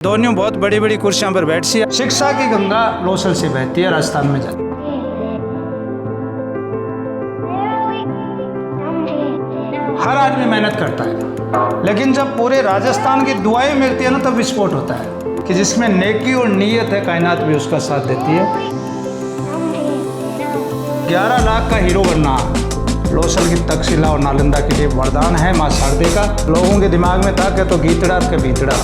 दोनों बहुत बड़ी बड़ी कुर्सियों पर बैठी है। शिक्षा की गंगा लोसल से बहती है, राजस्थान में जाती है। हर आदमी मेहनत करता है, लेकिन जब पूरे राजस्थान की दुआएं मिलती है ना, तब विस्फोट होता है कि जिसमें नेकी और नीयत है, कायनात भी उसका साथ देती है। 11 लाख का हीरो बनना लोसल की तक्षशिला और नालंदा के लिए वरदान है मां शारदे का। लोगों के दिमाग में था कि तो गीतड़ा के बीतड़ा।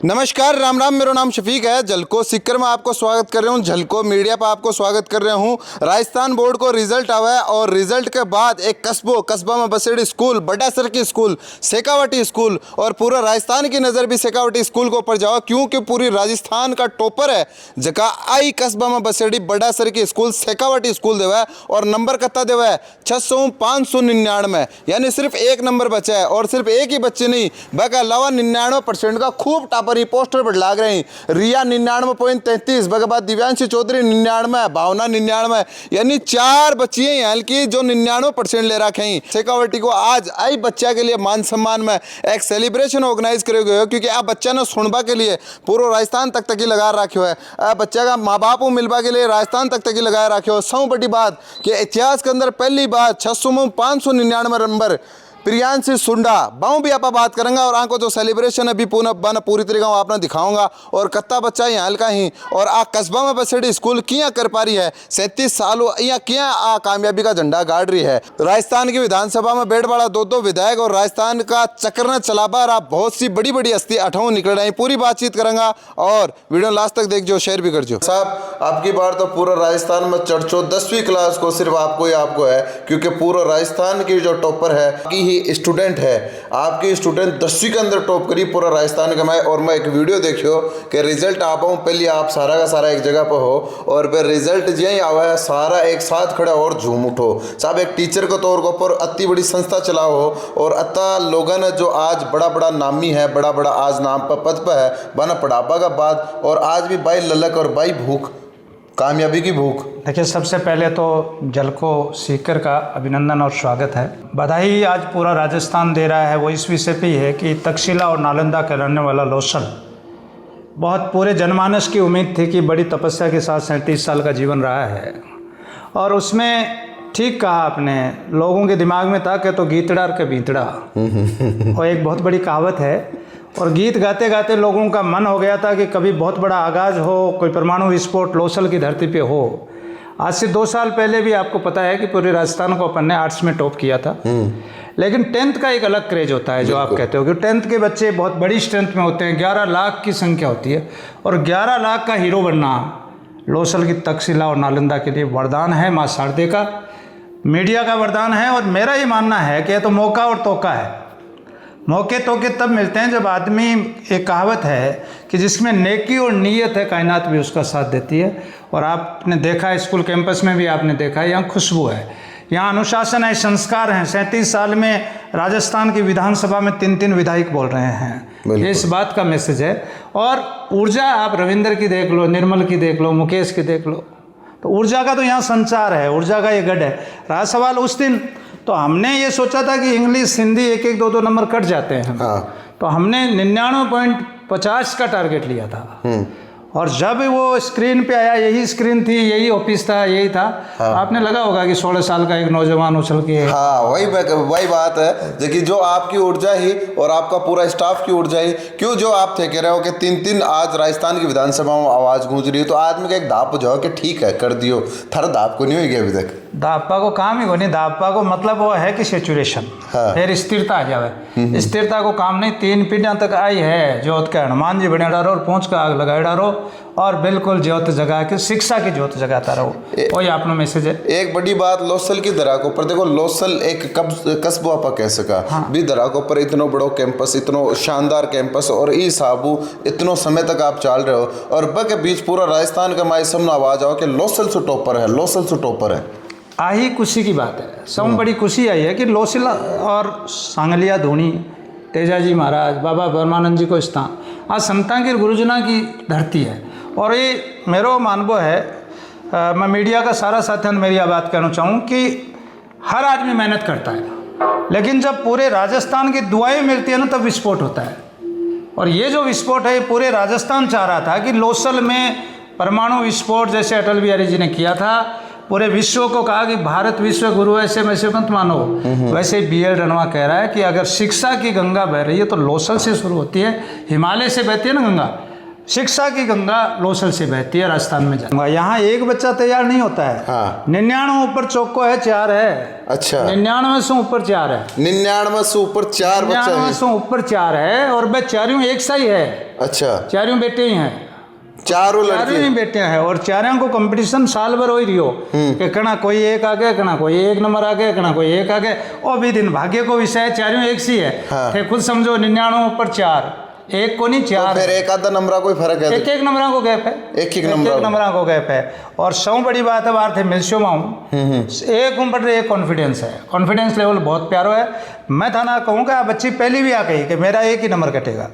नमस्कार, राम राम। मेरा नाम शफीक है। झलको सीकर में आपको स्वागत कर रहा हूँ। झलको मीडिया पर आपको स्वागत कर रहा हूँ। राजस्थान बोर्ड को रिजल्ट आवा है और रिजल्ट के बाद एक कस्बा में बसेड़ी स्कूल, बड़ा सर की स्कूल, शेखावटी स्कूल, और पूरा राजस्थान की नज़र भी शेखावटी स्कूल के ऊपर जाओ, क्योंकि पूरी राजस्थान का टॉपर है जगह आई कस्बा में बसेड़ी बड़ा सर की स्कूल शेखावटी स्कूल देवा है। और नंबर कत्ता देवा है 600-599, यानी सिर्फ एक नंबर बचा है। और सिर्फ एक ही बच्चे नहीं, बाकी अलावा 99% का खूब टापर पोस्टर पर लाग रहे हैं। रिया 99.33, बगे बाद दिव्यांशी चौधरी 99, भावना 99, यानी 4 बच्चियां हैं की जो 99% ले रखे हैं। शेखावटी को आज आई बच्चा के लिए मान सम्मान में एक सेलिब्रेशन ऑर्गेनाइज करे गए, क्योंकि आ बच्चा ने सुनबा के लिए पूरा राजस्थान तक तक ही लगा रखो है। आ बच्चा का माँ बाप को मिलवा के लिए राजस्थान तक तक ही लगा रखो। सब बड़ी बात कि इतिहास के अंदर पहली बार 600 में 599 नंबर प्रियांशी सुंडा बाऊ भी आप बात करेंगे। और आंको जो सेलिब्रेशन अभी पूरी तरीका आपने दिखाऊंगा। और कत्ता बच्चा यहाँ हल्का ही और आ कस्बा में बसेड़ी स्कूल किया कर पा रही है। 37 साल यहाँ किया आ कामयाबी का झंडा गाड़ रही है। राजस्थान की विधानसभा में बैठ बड़ा 2 विधायक और राजस्थान का चक्कर न चलाबा रहा बहुत सी बड़ी बड़ी हस्ती अठाऊ निकल रही। पूरी बातचीत करेंगे और वीडियो लास्ट तक देख जो, शेयर भी कर जो। साहब, आपकी बार तो पूरा राजस्थान में चर्चो 10वीं क्लास को सिर्फ आपको है, क्योंकि पूरा राजस्थान की जो टॉपर है की स्टूडेंट है। आपकी स्टूडेंट 10वीं के अंदर टॉप करी पूरा राजस्थान का। मैं एक वीडियो देखियो कि रिजल्ट आ पाऊँ, पहले आप सारा का सारा एक जगह पर हो और फिर रिजल्ट यही आवा है सारा एक साथ खड़ा और झूम उठो। साहब, एक टीचर के तौर पर अति बड़ी संस्था चलाओ हो और अत्ता लोगों ने जो आज बड़ा बड़ा नामी है, बड़ा बड़ा आज नाम पर पद पर है, बना पढ़ापा का बाद और आज भी बाई ललक और बाई भूख, कामयाबी की भूख। देखिए, सबसे पहले तो झलको सीकर का अभिनंदन और स्वागत है। बधाई आज पूरा राजस्थान दे रहा है वो इस विषय पे ही है कि तक्षशिला और नालंदा का रहने वाला लोसल बहुत पूरे जनमानस की उम्मीद थी कि बड़ी तपस्या के साथ 37 साल का जीवन रहा है। और उसमें ठीक कहा आपने, लोगों के दिमाग में था कि तो गीतड़ा के बीतड़ा और एक बहुत बड़ी कहावत है। और गीत गाते गाते लोगों का मन हो गया था कि कभी बहुत बड़ा आगाज़ हो, कोई परमाणु विस्फोट लोसल की धरती पे हो। आज से 2 साल पहले भी आपको पता है कि पूरे राजस्थान को अपन ने आर्ट्स में टॉप किया था। लेकिन 10th का एक अलग क्रेज होता है, जो आप कहते हो कि 10th के बच्चे बहुत बड़ी स्ट्रेंथ में होते हैं। 11 लाख की संख्या होती है और 11 लाख का हीरो बनना लोसल की तक्षशिला और नालंदा के लिए वरदान है माँ शारदे का, मीडिया का वरदान है। और मेरा ये मानना है कि तो मौका और तोका है। मौके तोके तब मिलते हैं जब आदमी, एक कहावत है कि जिसमें नेकी और नीयत है, कायनात भी उसका साथ देती है। और आपने देखा स्कूल कैंपस में भी आपने देखा है, यहाँ खुशबू है, यहाँ अनुशासन है, संस्कार हैं। 37 साल में राजस्थान की विधानसभा में 3 विधायक बोल रहे हैं, ये इस बात का मैसेज है। और ऊर्जा आप रविंद्र की देख लो, निर्मल की देख लो, मुकेश की देख लो, तो ऊर्जा का तो यहाँ संचार है, ऊर्जा का ये गढ़ है। रहा सवाल उस दिन, तो हमने ये सोचा था कि इंग्लिश हिंदी 1-1, 2-2 नंबर कट जाते हैं। तो हमने 99.50 का टारगेट लिया था। और जब वो स्क्रीन पे आया, यही स्क्रीन थी, यही ऑफिस था, यही था। आपने लगा होगा कि 16 साल का एक नौजवान उछल के, वही बात है देखिए, जो आपकी ऊर्जा ही और आपका पूरा स्टाफ की ऊर्जा ही, क्यों जो आप थे कह रहे हो कि 3 आज राजस्थान की विधानसभा में आवाज़ गूंज रही है, तो आदमी का एक दाप हो जाओ कि ठीक है कर दियो। थारा दाप को नहीं हुई अभी तक? दापा को काम ही को नहीं, दापा को मतलब वो है कि सेचुरेशन, फिर स्थिरता आ जाए। स्थिरता को काम नहीं, 3 पीढ़ियाँ तक आई है ज्योत के हनुमान जी बने डारो और पहुँच का आग लगाए डारो और बिल्कुल ज्योत जगा के शिक्षा की ज्योत जगाता रहो। वही अपना मैसेज है। एक बड़ी बात लोसल की दरा के ऊपर देखो, लोसल एक कस्बा आप कह सका भी दरा के ऊपर इतना बड़ो कैंपस, इतना शानदार कैंपस और ई साबू इतनो समय तक आप चल रहे हो और के बीच पूरा राजस्थान का माई सब आवाज आओ कि लोसल से टॉपर है, लोसल से टॉपर है। आही खुशी की बात है, सब बड़ी खुशी आई है कि लोसल और सांगलिया धोनी, तेजाजी महाराज, बाबा ब्रह्मानंद जी को स्थान आज संतां के गुरुजना की धरती है। और ये मेरा मानव है, मैं मीडिया का सारा साथियों मेरी यह बात कहना चाहूँ कि हर आदमी मेहनत करता है, लेकिन जब पूरे राजस्थान की दुआएं मिलती है ना, तब विस्फोट होता है। और ये जो विस्फोट है पूरे राजस्थान चाह रहा था कि लोसल में परमाणु विस्फोट जैसे अटल बिहारी जी ने किया था, पूरे विश्व को कहा कि भारत विश्व गुरु ऐसे वैसे मत मानो। वैसे BL रणवा कह रहा है कि अगर शिक्षा की गंगा बह रही है तो लोसल से शुरू होती है, हिमालय से बहती है ना गंगा, शिक्षा की गंगा लोसल से बहती है, राजस्थान में जाऊंगा। यहाँ एक बच्चा तैयार नहीं होता है। हाँ। 99 ऊपर चौको है 4 है। अच्छा 99 से ऊपर 4 है। 99 से ऊपर 4 बच्चा 99 है। से ऊपर 4 है और वह चारों एक सा ही है। अच्छा चारों बेटे ही हैं, चारों चारों लड़के। ही बेटे हैं और चारों को कंपटीशन साल भर हो ही रही हो कि कना कोई एक आ गया, कना कोई 1 नंबर आ गया, कना कोई 1 आ गया। और भी दिन भाग्य को विषय है, चारों एक सी है। हाँ। थे खुद समझो 99 ऊपर 4, एक को नहीं 4, फिर एक आधा नंबर कोई फर्क है? एक नंबर को गैप है, एक नंबर को गैप है। और सौ बड़ी बात है बार थे मिलशो माऊँ एक ऊपर एक कॉन्फिडेंस है, कॉन्फिडेंस लेवल बहुत प्यारो है। मैं था ना कहूँगा बच्ची पहली भी आ गई कि मेरा 1 ही नंबर कटेगा,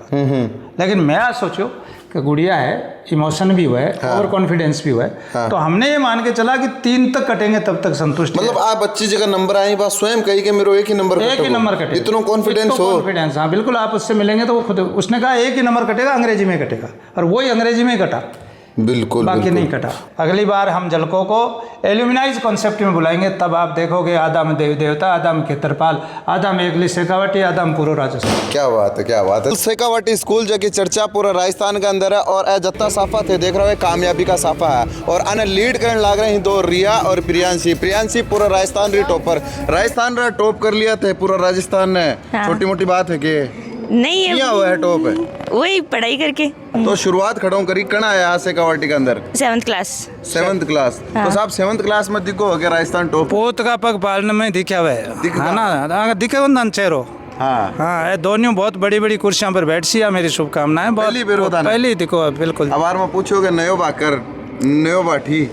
लेकिन मैं आज सोचो कि गुड़िया है, इमोशन भी हुआ है। हाँ। और कॉन्फिडेंस भी हुआ है। हाँ। तो हमने ये मान के चला कि 3 तक कटेंगे तब तक संतुष्ट। मतलब आप बच्ची जगह नंबर आई बात स्वयं कही कि मेरे 1 ही नंबर एक ही नंबर कटेगा, इतना कॉन्फिडेंस हो। कॉन्फिडेंस, हाँ बिल्कुल। आप उससे मिलेंगे तो वो खुद उसने कहा 1 ही नंबर कटेगा, अंग्रेजी में कटेगा, और वही अंग्रेजी में कटा, बिल्कुल बाकी बिल्कुल। नहीं कटा। अगली बार हम झलकों को एल्यूमिनाइज कॉन्सेप्ट में बुलाएंगे, तब आप देखोगे आधा में देवी देवता, आधा में खेतरपाल, आधा में एगली शेखावटी, आधा में पूरा राजस्थान। क्या बात है, क्या बात है। शेखावटी स्कूल जो की चर्चा पूरा राजस्थान के अंदर है और जत्ता साफा थे देख रहे हो कामयाबी का साफा है। और अने लीड करने लग रहे हैं 2 रिया और प्रियांशी पूरा राजस्थान री टॉपर, राजस्थान रा टॉप कर लिया थे पूरा राजस्थान ने। हाँ। छोटी मोटी बात है कि नहीं है, क्या हुआ है टॉप है? वही पढ़ाई करके। तो शुरुआत खड़ों करी कना आया शेखावटी के अंदर 7th क्लास। 7th class. हाँ। तो साहब 7th क्लास में दिखो हो गया राजस्थान टॉप। पोत का पग पालने में दिखा हुआ है दिखा। ना, दिखे वो चेहरो। हाँ हाँ, ये दोनों बहुत बड़ी बड़ी कुर्सियों पर बैठ सी, मेरी शुभकामनाएं। बहुत पहली बेर होता ना? पहली दिखो बिल्कुल। अबार में पूछोगे नयो बाकर नयो बाठी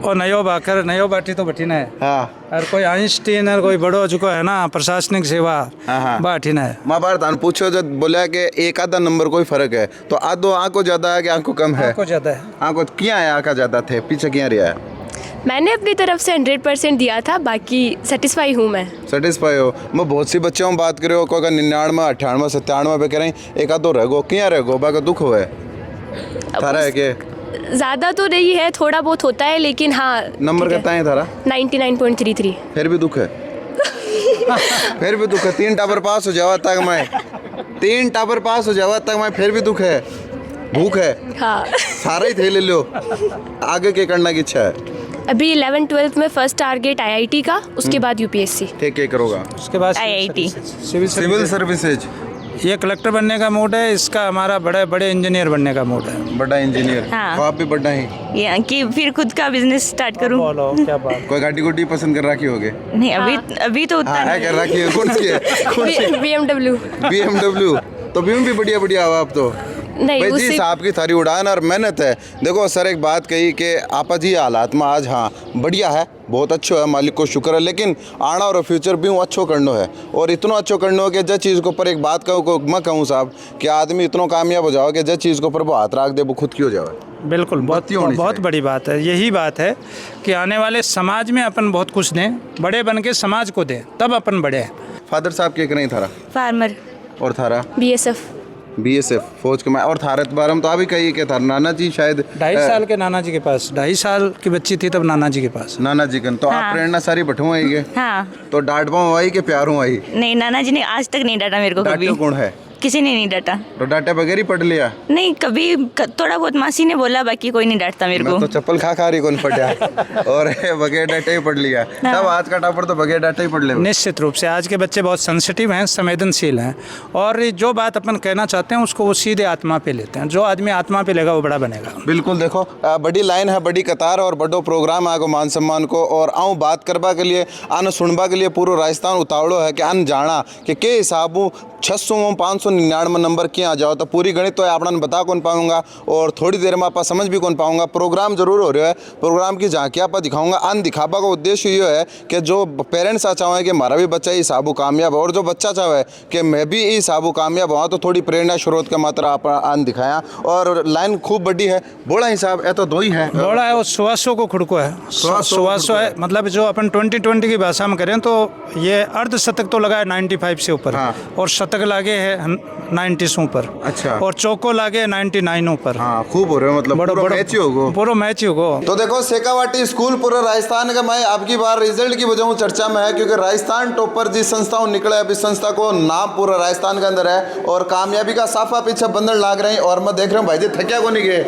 और नयो बाकर नयो बाटी तो बठी है। हाँ और कोई आइंस्टीन और कोई बड़ो चुको है ना प्रशासनिक सेवा, हाँ। बाठी है। माँ बार तान पूछो जब बोला कि एक आधा नंबर कोई फर्क है तो आधो आंखों ज्यादा है कि आंखों कम है? को ज्यादा है। आंखों क्या है, आंखा ज्यादा थे, पीछे क्या रहा है? मैंने अपनी तरफ से 100% दिया था, बाकी सेटिस्फाई हूँ मैं। सेटिस्फाई हो? मैं बहुत सी बच्चों में बात करे हो, कोई 99, 98, 97 पे कह रहे हैं एक आधो रह गो, क्या रह गो, बाका दुख हुआ है थारा है के? ज़्यादा तो नहीं है, थोड़ा बहुत होता है, लेकिन हाँ नंबर ठीक है। कितना है थारा? 99.33। फिर भी दुख है फिर भी दुख है। 3 टावर पास हो जावा तक मैं 3 टावर पास हो जावा तक मैं फिर भी दुख है, भूख है। हाँ सारा ही थे ले लो। आगे क्या करना की इच्छा है? अभी 11th-12th में फर्स्ट टारगेट IIT का, उसके बाद UPSC। ठीक क्या करोगा? उसके बाद IIT। Civil services. ये कलेक्टर बनने का मूड है इसका, हमारा बड़े बड़े इंजीनियर बनने का मूड है। बड़ा इंजीनियर। हाँ। तो आप भी बड़ा ही या कि फिर खुद का बिजनेस स्टार्ट करूं। बोलो क्या बात। कोई गाड़ी गुड्डी पसंद कर रखी होगे? नहीं, अभी तो उतना हाँ है नहीं कर रखी है। कौन सी है? कौन सी? BMW। BMW। तो भी बढ़िया बढ़िया हो आप तो। नहीं भाई जी उसी साहब की थारी उड़ान और मेहनत है। देखो सर एक बात कही कि आपा जी हालात में आज हाँ बढ़िया है, बहुत अच्छो है, मालिक को शुक्र है, लेकिन आना और फ्यूचर भी अच्छो करनो है। और इतना अच्छो करनो है कि जब चीज़ के ऊपर एक बात कहूँ मैं कहूँ साहब कि आदमी इतना कामयाब हो जाओ कि जब चीज़ के ऊपर वो हाथ रख दे वो खुद की हो जाए। बिल्कुल, बहुत बड़ी बात है। यही बात है कि आने वाले समाज में अपन बहुत कुछ दें, बड़े बन के समाज को दें, तब अपन बड़े हैं। फादर साहब क्या करें थारा? फार्मर। और थारा? BSF। BSF फौज के में। और थारत बारे में तो अभी कही कि थार नाना जी शायद 2.5 साल के नाना जी के पास, 2.5 साल की बच्ची थी तब नाना जी के पास। नाना जी कन तो आप हाँ। प्रेरणा सारी बठू आई के? हाँ। तो डांट पाऊँ आई कि प्यार हूँ आई? नहीं, नाना जी ने आज तक नहीं डांटा मेरे को कभी। डांटे कौन है? किसी ने नहीं डांटा। तो डांटे बगैर ही पढ़ लिया? नहीं, कभी थोड़ा बहुत मासी ने बोला, बाकी कोई नहीं डांटता मेरे मैं को। तो चप्पल खा रही कौन पढ़ा और बगैर डांटे ही पढ़ लिया। तब आज का टापर तो बगैर डांटे ही पढ़ ले। निश्चित रूप से आज के बच्चे बहुत सेंसिटिव हैं, संवेदनशील हैं, और जो बात अपन कहना चाहते हैं उसको वो सीधे आत्मा पे लेते हैं। जो आदमी आत्मा पे लेगा वो बड़ा बनेगा। बिल्कुल। देखो बड़ी लाइन है, बड़ी कतार और बड़ो प्रोग्राम आगो मान सम्मान को। और आऊँ बात करवा के लिए आन सुनवा के लिए पूरा राजस्थान उतावड़ो है कि अन जाना कि के हिसाबू 600 में 599 नंबर क्या आ जाओ तो पूरी गणित तो अपना बता कौन पाऊंगा और थोड़ी देर में आप समझ भी कौन पाऊंगा। प्रोग्राम जरूर हो रहा है, प्रोग्राम की झांकियाँ आप दिखाऊंगा। अन दिखावा का उद्देश्य ये है कि जो पेरेंट्स चाहे कि हमारा भी बच्चा इस हिसाबू कामयाब हो, और जो बच्चा चाहे कि मैं भी इस हिसाबू कामयाब हुआ, तो थोड़ी प्रेरणा स्रोत का मात्रा आप अन दिखाया। और लाइन खूब बड़ी है, बोला हिसाब तो 2 ही है। बड़ा है वो 100 को खुड़को है, 100 है। मतलब जो अपन 2020 की भाषा में करें तो ये अर्धशतक तो लगा है 95 से ऊपर। हाँ। और शतक लागे है 90 ऊपर। अच्छा। और चौको लागे 99 ऊपर। हाँ खूब हो रहे हो, मतलब पूरा मैच ही होगो। पूरा मैच ही होगो। तो देखो शेखावाटी स्कूल पूरा राजस्थान का, मैं आपकी बार रिजल्ट की वजह चर्चा में है क्योंकि राजस्थान टॉपर जिस संस्था निकला है, अभी संस्था को नाम पूरा राजस्थान के अंदर है और कामयाबी का साफा पीछे बंधन लाग रहे हैं। और मैं देख रहा हूँ भाई जी थक्या को नहीं गए,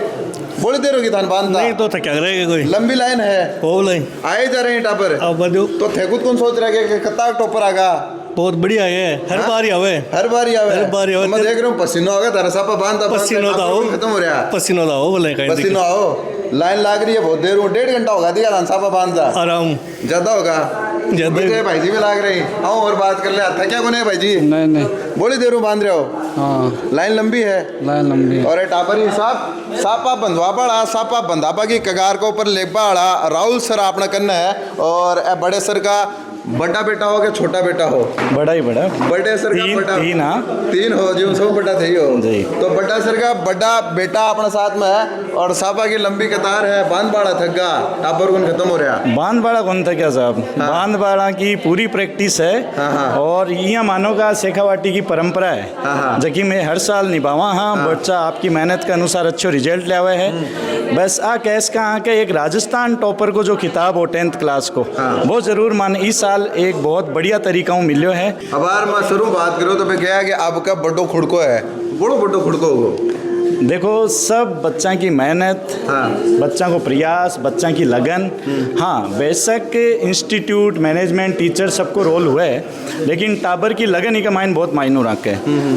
बड़ी देर होगी थान बांधता नहीं तो थक्या रहेगा कोई लंबी लाइन है, वो लाइन आए जा रहे हैं टापर। अब बदो तो थेकुत कौन सोच रहा है कि कत्ता टॉपर आगा, बहुत बढ़िया है, हर हाँ? बार ही आवे, हर बार ही आवे। हर बार ही आवे। मैं देख रहा हूँ पसीना होगा तारा सापा बांधता पसीनो दाओ खत्म हो रहा, पसीनो दाओ बोले कहीं पसीना आओ, लाइन लाग रही है बहुत देर, 1.5 घंटा होगा दिया था सापा बांधता, आराम ज्यादा होगा ज्यादा। मुझे भाई जी भी लाग रही। आओ और बात कर ले, थक्या को नहीं भाई जी? नहीं नहीं, बड़ी देर बांध रहे हो, हाँ लाइन लंबी है, लाइन लंबी है। और ये टापर ही सापा बंधवा पड़ा, सापा बंधापा की कगार को ऊपर लेपा अड़ा राहुल सर आपने करना है। और ए बड़े सर का बड़ा बेटा हो कि छोटा बेटा हो? बड़ा ही बड़ा, बड़े सर का बड़ा तीन हाँ तीन हो जो सब बड़ा थे हो जी। तो बड़ा सर का बड़ा बेटा अपने साथ में है और सापा की लंबी कतार है, बांध बाड़ा थका टापर गुन खत्म हो रहा। बांध बाड़ा कौन था क्या साहब, बांध बाड़ा की पूरी प्रैक्टिस है। हाँ, हाँ। और यहाँ मानो का शेखावाटी की परंपरा है, हाँ, हाँ। जबकि मैं हर साल निभावा। हाँ बच्चा आपकी मेहनत के अनुसार अच्छो रिजल्ट ले आवे है। बस आ कैस का के एक राजस्थान टॉपर को जो खिताब हो 10th क्लास को, वो जरूर मान इस साल एक बहुत बढ़िया तरीका मिलो है। अब यार मैं शुरू बात करूँ तो मैं क्या है कि आपका बड़ो खुड़को है, बड़ो खुड़को हो। देखो सब बच्चा की मेहनत, हाँ। बच्चा को प्रयास, बच्चा की लगन। हाँ बेशक इंस्टीट्यूट मैनेजमेंट टीचर सबको रोल हुआ है, लेकिन टाबर की लगन ही का मायने बहुत मायनू रखे।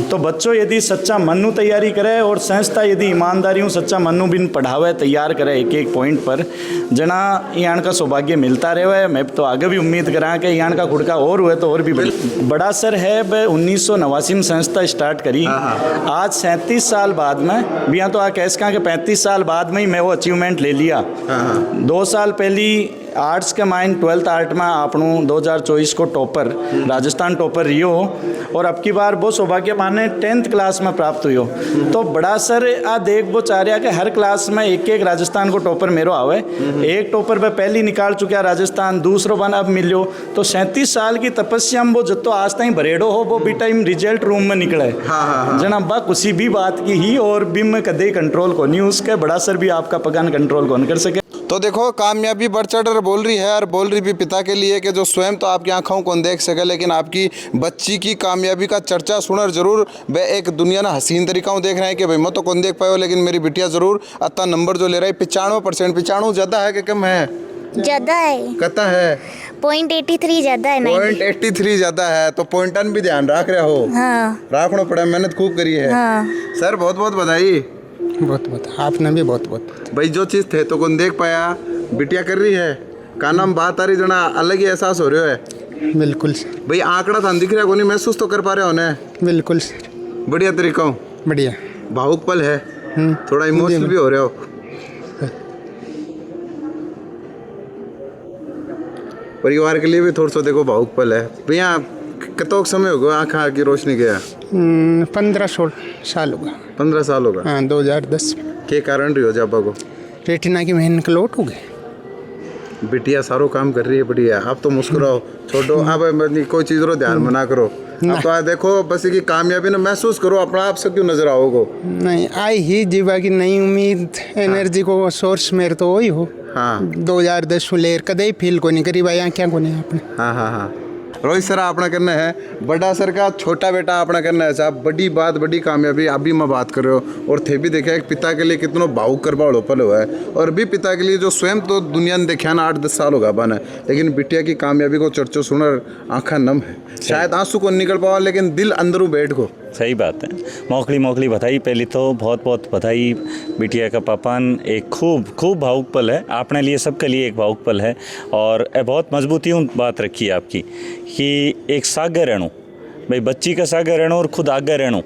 तो बच्चों यदि सच्चा मनु तैयारी करे और संस्था यदि ईमानदारियों सच्चा मनु बिन पढ़ावे तैयार करे एक एक पॉइंट पर, जना यान का सौभाग्य मिलता रहे। मैं तो आगे भी उम्मीद करा कि यान का खुड़का और हुए तो और भी बड़ा सर है। 1989 में संस्था स्टार्ट करी, आज 37 साल बाद में भी यहाँ तो आ कैस कहा कि 35 साल बाद में ही मैं वो अचीवमेंट ले लिया। 2 साल पहली आर्ट्स के माइन 12th आर्ट में आपनू 2024 को टॉपर राजस्थान टॉपर रियो और अब की बार वो सौभाग्य माने 10th क्लास में प्राप्त हुई हो। तो बड़ा सर आ देख वो चाह रहा कि हर क्लास में एक एक राजस्थान को टॉपर मेरो आवे। एक टॉपर पे पहली निकाल चुका राजस्थान, दूसरो बन अब मिलो। तो 37 साल की तपस्या में वो जतो आज तक बरेडो हो वो भी टाइम रिजल्ट रूम में निकले। जना बा किसी भी बात की ही और भी में कदे कंट्रोल को नहीं, उसके बड़ा सर भी आपका पगान कंट्रोल कौन कर सके। तो देखो कामयाबी बढ़ चढ़ बोल रही है और बोल रही भी पिता के लिए कि जो स्वयं तो आपकी आंखों को देख सके, लेकिन आपकी बच्ची की कामयाबी का चर्चा सुनर जरूर वे एक दुनिया ना हसीन तरीका देख रहे हैं कि भाई मैं तो कौन देख पाए, लेकिन मेरी बिटिया जरूर अत्ता नंबर जो ले रही 95%। 95 ज़्यादा है कि कम है? ज़्यादा है, कता है 0.83 ज़्यादा है। 0.83 ज़्यादा है तो पॉइंटन भी ध्यान रख रहे हो। हाँ रखना पड़ा, मेहनत खूब करी है। हाँ। सर बहुत बहुत बधाई। बहुत बहुत आपने भी बहुत बहुत। भाई जो चीज़ थे तो कौन देख पाया, बिटिया कर रही है का नाम बात आ रही जना अलग ही एहसास हो रहा है। बिल्कुल सर, भाई आंकड़ा था दिख रहा है को नहीं, महसूस तो कर पा रहे हो ना? बिल्कुल सर, बढ़िया तरीका हो, बढ़िया। भावुक पल है, थोड़ा इमोशनल भी हो रहे हो। परिवार के लिए भी थोड़ा सा देखो भावुक पल है। भैया कतोक समय होगा आँखा की रोशनी गया? 15-16 साल होगा। 15 साल होगा। हाँ 2010 में। के कारण रही हो जापा को? रेटिना की मेहनत का लोट हो गए। बिटिया सारो काम कर रही है बढ़िया। आप तो मुस्कुराओ छोटो, अब कोई चीज़ रो ध्यान में ना करो। अब तो देखो बस की कामयाबी ना महसूस करो, अपना आप से क्यों नजर आओगे? नहीं आई ही जीवा की नई उम्मीद एनर्जी को सोर्स मेरे तो वही हो। हाँ 2010 में लेर कदे फील को नहीं करी भाई क्या को नहीं आपने। हाँ हाँ हाँ रोहित सर अपना करना है, बड़ा सर का छोटा बेटा अपना करना है साहब। बड़ी बात बड़ी कामयाबी अभी मैं बात कर रहे हो और थे भी देखा एक पिता के लिए कितना भावुक करवा पल हुआ है, और भी पिता के लिए जो स्वयं तो दुनिया ने देखा ना 8-10 साल होगा बना है, लेकिन बिटिया की कामयाबी को चर्चो सुनर आँखा नम है। शायद आंसू को निकल पाओ लेकिन दिल अंदरों बैठ को। सही बात है। मोकली बधाई। पहली तो बहुत बहुत बधाई बिटिया का पापान। एक खूब भावुक पल है अपने लिए, सबके लिए एक भावुक पल है। और बहुत मजबूतियों बात रखी है आपकी कि एक सागर रहनो भाई, बच्ची का सागर रहनो और खुद आगे रहनो।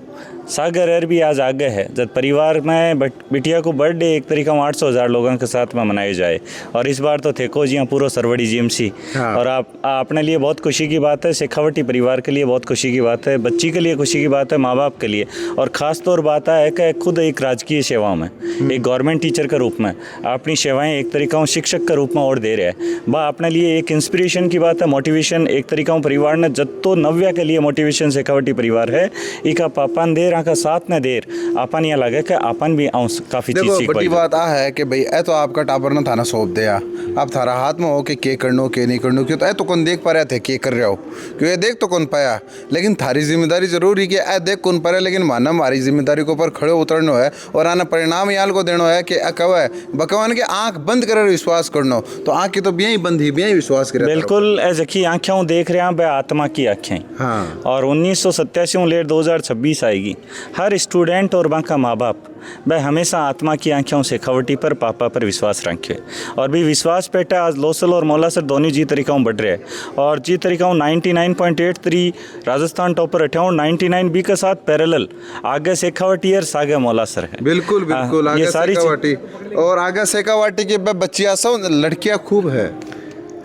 सागर एर भी आज आगे है जब परिवार में बिटिया को बर्थडे एक तरीका 800,000 लोगों के साथ में मनाए जाए। और इस बार तो थेको जी पूरा सरवड़ी जीएमसी। और आप अपने लिए बहुत खुशी की बात है, शेखावटी परिवार के लिए बहुत खुशी की बात है, बच्ची के लिए खुशी की बात है, माँ बाप के लिए। और ख़ास तौर बात है कि खुद एक राजकीय सेवाओं में एक गवर्नमेंट टीचर के रूप में अपनी सेवाएं एक तरीका शिक्षक के रूप में और दे रहे हैं। वह अपने लिए एक इंस्पिरेशन की बात है, मोटिवेशन एक तरीका परिवार ने जत्तो नव्या के लिए मोटिवेशन शेखावटी परिवार है इका पापन देर आका साथ न देर अपन यहाँ लगे कि अपन भी काफ़ी चीज़ देखो सीख बड़ी बात आ है कि भाई ए तो आपका टाबर ना थाना सौंप दिया, अब थारा हाथ में हो कि के करनो के नहीं करनो, क्यों तो ए तो कौन देख पा रहे थे के कर रहे हो, क्यों ये देख तो कौन पाया। लेकिन थारी जिम्मेदारी जरूर ही कि ए देख कौन पा रहा, लेकिन माना हमारी जिम्मेदारी के ऊपर खड़े उतरना है और आना परिणाम याल को देना है कि कव है भगवान के आँख बंद कर विश्वास करना, तो आँख की तो बिया ही बंद ही बिया ही विश्वास करे। बिल्कुल जखी आँखें देख रहे हैं आत्मा की आँखें। हाँ। और 1987 लेट 2026 आएगी। हर स्टूडेंट और बाका माँ बाप वह हमेशा आत्मा की आँखों से शेखावटी पर पापा पर विश्वास रखे। और भी विश्वास पेटा आज लोसल और मौलासर दोनों जी तरीकाओं बढ़ रहे हैं। और जी तरीकाओं 99.83 राजस्थान टॉपर 99 बी के साथ पैरेलल आगे शेखावटी और सागे मौलासर है। बिल्कुल बिल्कुल आगे शेखावटी और आगे शेखावटी की बच्चियाँ सब लड़कियाँ खूब है,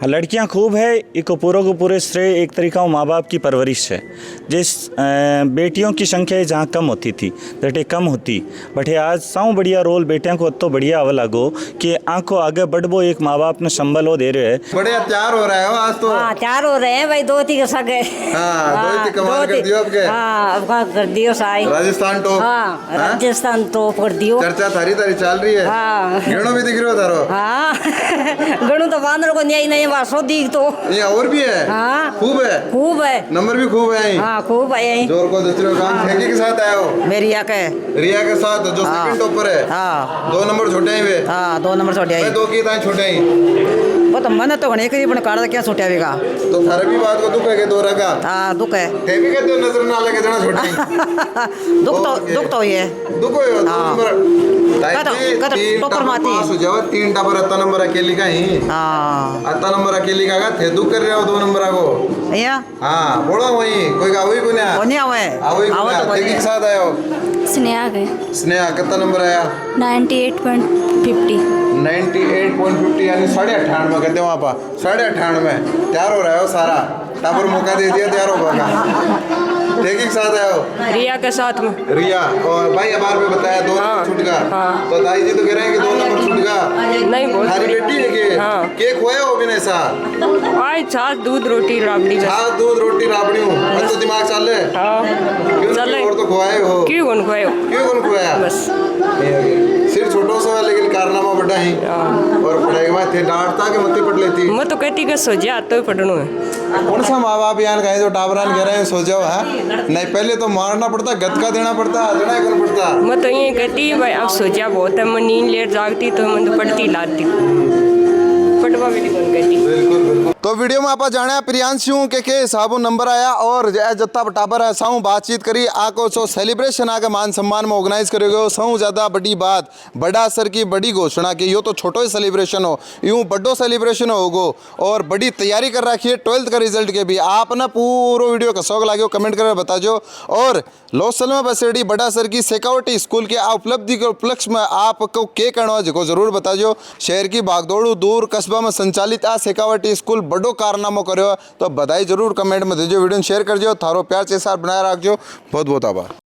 लड़कियां खूब है। एक पूरा को पूरे श्रेय एक तरीका माँ बाप की परवरिश है। जिस बेटियों की संख्या जहाँ कम होती थी बेटे कम होती, बटे आज साऊ बढ़िया रोल बेटियों को तो बढ़िया अवल लागो कि आंखों आगे बढ़बो एक माँ बाप ने संबल हो दे रहे हैं। बढ़िया तैयार हो रहा है आज तो। हाँ तैयार हो रहे हैं भाई, दो तीन सगे। हाँ कमाल कर दियो आपके। हाँ कर दियो साई राजस्थान टॉप। हाँ राजस्थान टॉप कर दियो। चर्चा थारी थारी चल रही है। हाँ गणों भी दिख रहे हो थारो। हाँ गणों तो बांदर को न्याय नहीं वासो दिख तो। ये और भी है। हाँ खूब है। खूब है, नंबर भी खूब है। हाँ खूब है। जोर को दूसरे काम ठेके के साथ आया हो। मेरी या के रिया के साथ जो सेकंड टॉपर है। हाँ 2 नंबर छोटे हैं वे। हाँ 2 नंबर छोटे मैं 2 की ताई छोटे हैं। वो तो मन तो घणे करीबन काढ़ क्या छोटेगा तो थारे भी बात को दुख है के 2 रगा। हाँ दुख है। ठेके के तो नजर ना लगे जना छोटे। दुख तो ये दुख हो 2 नंबर ताई टॉपर माती पास हो जाओ 3 टॉपर 8 नंबर अकेली का ही। हाँ 8 नंबर अकेली का थे दुख कर रहे हो 2 नंबर को। या हाँ बोलो वही कोई का वही कोने कोनी आवे आवई को ठेके के साथ आयो। स्नेहा गए स्नेहा कितना नंबर आया? 98.50 98.50 यानी 98.5 कहते वहाँ पर 98.5 तैयार हो रहा हो सारा टाबर मौका दे दिया तैयार होगा। ठीक के साथ आया हो रिया के साथ में। रिया और भाई अबार में बताया 2 नंबर छूट गया। तो दाई जी तो कह रहे हैं कि 2 नंबर छूट गया। नहीं बोल हमारी बेटी है कि केक खोया हो भी नहीं सा आज छाछ दूध रोटी राबड़ी छाछ दूध रोटी राबड़ी हूँ तो दिमाग चल रहे। हाँ चले और तो खोए हो क्यों कौन खोया क्यों कौन खोया बस सिर्फ छोटो सा लेकिन कारनामा बड़ा ही और पढ़ाई के बाद थे डांटता के मत्ती पट लेती। मैं तो कहती कि सोचा तो पढ़नो है। कौन सा माँ बाप यहाँ कहें जो टाबरान कह रहे हैं सो जाओ है नहीं पहले तो मारना पड़ता गदका देना पड़ता हजड़ा कौन पड़ता। मैं तो ये कहती भाई अब सोचा बहुत है, मैं नींद लेट जागती तो मैं तो पढ़ती लाती पढ़वा भी कौन कहती। बिल्कुल बिल्कुल। तो वीडियो में आप जाने प्रियांशु के हिसाब नंबर आया और जत्ता टाबर है साऊ बातचीत करी आको सो सेलिब्रेशन आके मान सम्मान में ऑर्गेनाइज करोगे साऊ ज़्यादा बड़ी बात बड़ा सर की बड़ी घोषणा की यो तो छोटो ही सेलिब्रेशन हो यूँ बड़ो सेलिब्रेशन होगो और बड़ी तैयारी कर रखी है 12th का रिजल्ट के भी। आप ना पूरा वीडियो का शौक लागो कमेंट कर बताजो और लोसल में बसेड़ी बड़ा सर की शेखावटी स्कूल के उपलब्धि के उपलक्ष्य में आपको के करना जो जरूर बताजो। शहर की भागदौड़ दूर कस्बा में संचालित आ शेखावटी स्कूल बड़ो कारनामो करो तो बधाई जरूर कमेंट में दीजिए। वीडियो शेयर कर जो थारो प्यार से साथ बनाए रखो। बहुत बहुत आभार।